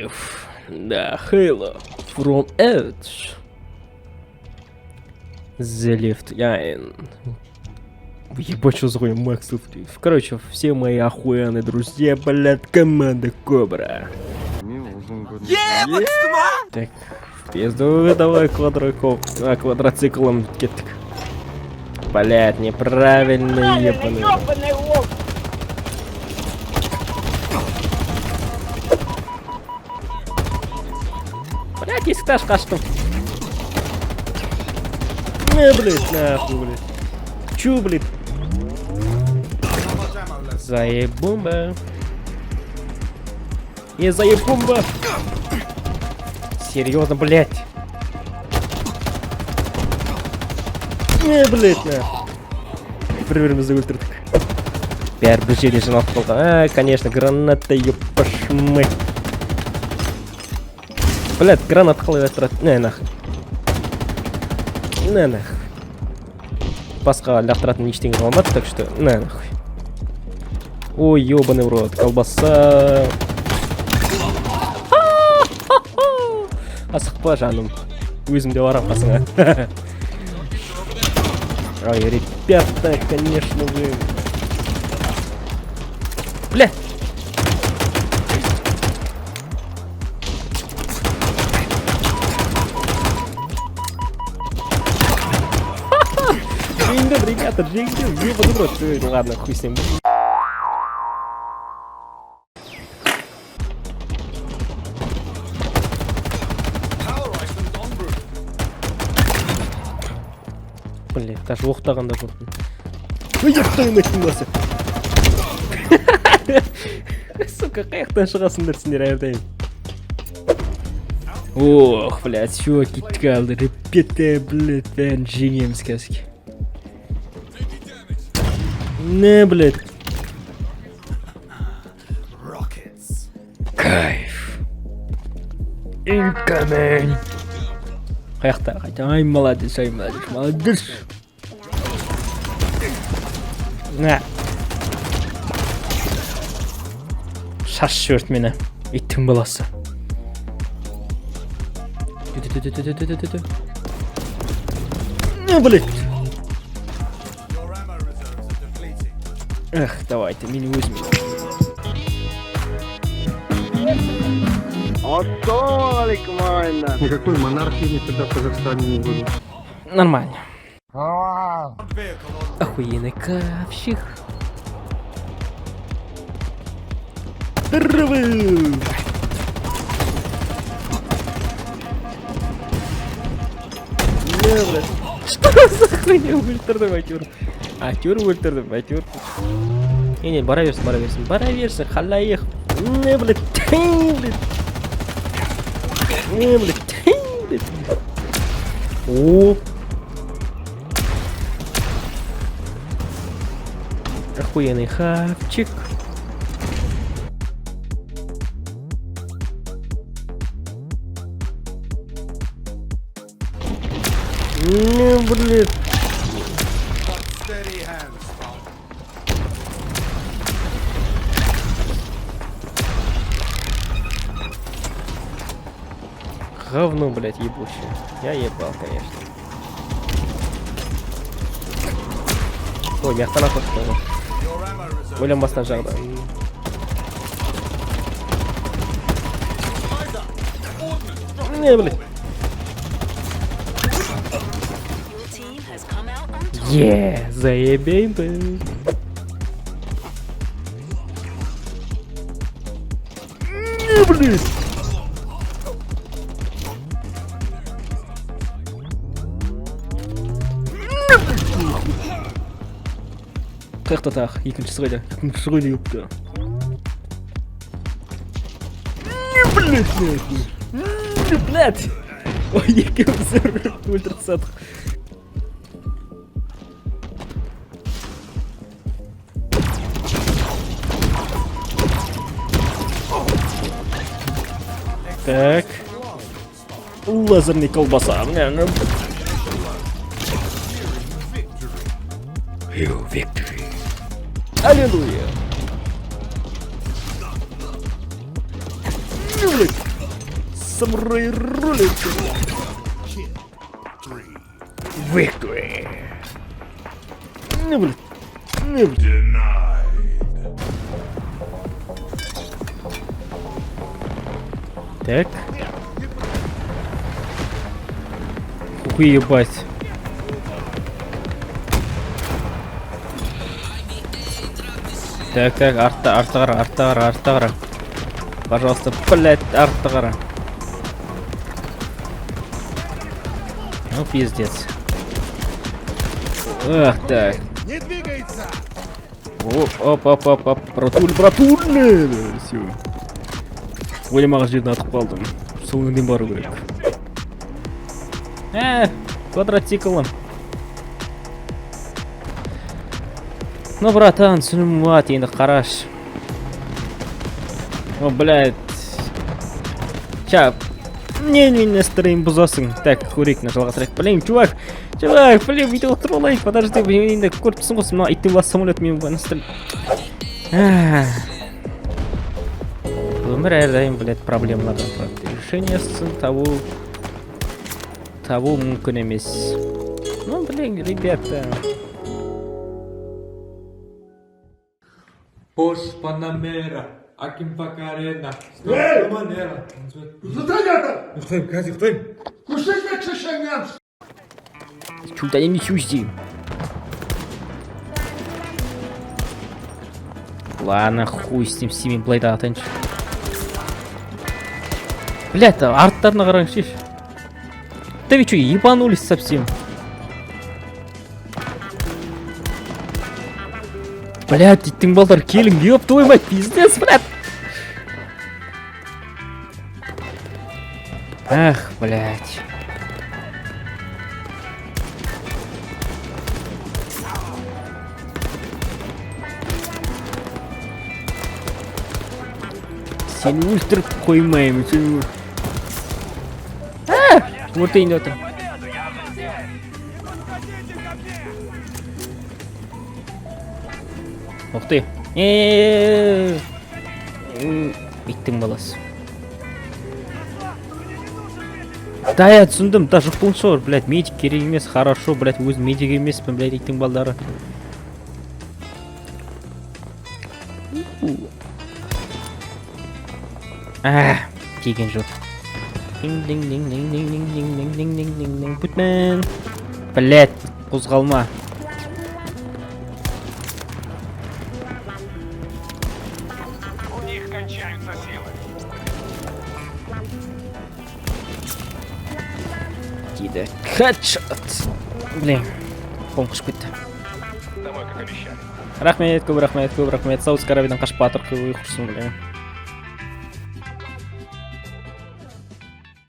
Кайф. Да, Halo. From Edge. The Left Line. Ебать, что за хуйня, Макс Лифтив. Короче, все мои охуенные друзья, блядь, команда Кобра. Так, в пизду давай квадроциклом кеттик. Блядь, неправильно ебаный. Блядь, есть кташ каштом. Блядь, нахуй, блядь. Чё, блядь? Заебумба. Не заебумба. Серьезно, блядь. Блядь, нахуй. Примерно за ультра так. Пять бежали же на пол. Конечно, граната, ёпашмы. Блядь, гранат халай отрат. Не, нахуй. Не, нахуй. Басқа лақтыратын ештеңе қалмады, так что на нахуй. Ой, ёбаный в рот, колбаса. Асықпа жаным, өзімде барам қасыңа. Ой, ребята, конечно вы. Бля. Джингл, ребята, джингл, ебаный в рот. Ладно, хуй с ним. Блин, даже оқтағанда қорқтым. Ой, мать. Сука, қаяқтан шығасыңдар сендер әрдайым. Ох, блядь, всё, кетіп қалды. Ребята, блядь, бәрін жеңеміз қазір. Не, блядь. Кайф. Incoming. Қаяқтар қайта. Ай, молодец, молодец. На. Шаш жөрт мені. Иттің баласы. Не, блядь. Эх, давайте, мини возьми. Ассалямалейкум, майна. Никакой монархии никогда в Казахстане не будет. Нормально. Охуенный капщик. Здорово! Что за хуйня өлтірдім әйтеуір. Әйтеуір өлтірдім, әйтеуір. Не, бара берсін, халайық. Не, блядь, Не, блядь, О! Охуенный хавчик. Не, блядь. Говно, блядь, ебучее. Я ебал, конечно. Ой, мягко нахуй что-то. Ойланбастан жағда. Не, блядь. Заебей бы. Не, блядь. Қаяқта тағы, екінші қайда, екінші қайда өпті. Блядь! Ой, екеуміз өлтіріп тастадық. Так. Лазерный колбаса. You victory. Аллилуйя. Самурай рулит. Victory. Не, блядь. Не, блядь. Так. Хуй ебать. Так, арта. Пожалуйста, блядь, арта. Ну, пиздец. Ах, так. Не двигается! Оп. Братуль. Все. Ойламаған жерден атып қалдым. Соңынан бару керек. Квадроциклым. Ну, братан, түсінім енді қараш. О, блядь. Ща. Не настроение бұзасың. Так, көрейік, жалғастырайық. Блин, чувак, блин, видео тұралайық. Подожди, енді көріпсің ғой, мына иттің бас самолет мен настроение. Өмір әрдайым, блядь, проблемалардан тұрады. Решениесін табу мүмкін емес. Ну, блин, ребята. Пош Панамера, Аким Пакарена, Манера. Уйдем, Катя! Кушай, шишанган! Чуть они не чужди. Ладно, хуй с ним, с ними, блядь, атанч. Блядь, арттарына қараңшы. Да вы чё, ебанулись совсем? Блядь, иттің балдар келің, еб твой мать, пиздец, блядь. Ах, блядь. Сені өлтіріп қоймаймын, сені. Вот и идет. Ух ты. Иттің баласы. Да, я түсіндім, даже пун шығыр, блядь, медик керек емес, хорошо, блядь, өз медик емеспін, блядь, иттің балдары. Тиген жоқ. Динг-динг-динг-динг-динг-динг-динг-динг-динг-динг-динг-динг. Бутмен. Блядь, қозғалма. У них кончаются силы. Дейді. Хедшот. Блин, қолым қышып кетті. Домой, как обещали. Рахмет, көп рахмет. Саудовская Аравиядан қашып батыр, құйқырсын, блин.